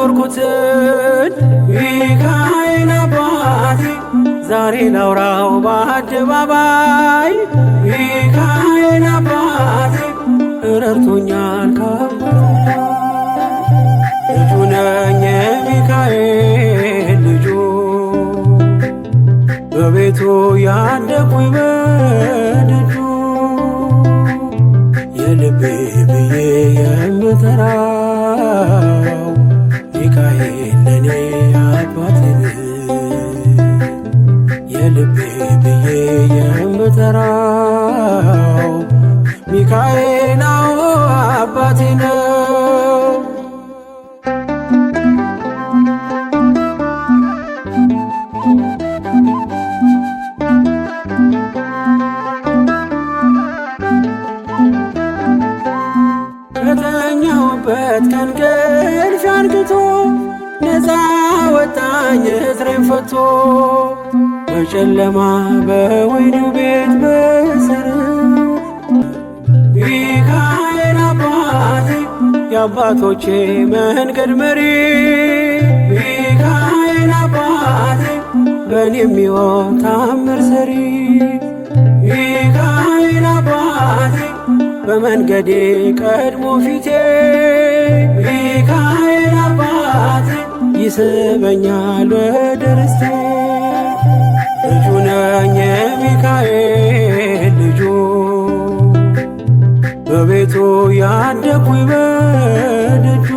የኖርኩትን ሚካኤል አባቴ ዛሬ ላውራው በአደባባይ። ሚካኤል አባቴ ረድቶኛል ከአባቴ ልጁ ነኝ የሚካኤል ልጁ በቤቱ ያደኩኝ በደጁ የልቤ ብዬ የምጠራው ሚካኤል ለኔ አባቴ የልቤ ብዬ የምጠራው ሚካኤል አባቴ ነው። ከተኛሁበት ከእንቅልፍ አንቅቶ ነፃ ወጣኝ እስሬን ፈቶ በጨለማ በወህኒው ቤት በእስር ሚካኤል አባቴ የአባቶቼ መንገድ መሪ ሚካኤል አባቴ በእኔ የሚሆን ታምር ሰሪ ሚካኤል አባቴ በመንገዴ ቀድሞ ፊቴ ሚካኤል አባቴ ይስበኛል ወደ ርስቴ ልጁ ነኝ የሚካኤል ልጁ በቤቱ ያደኩኝ በደጁ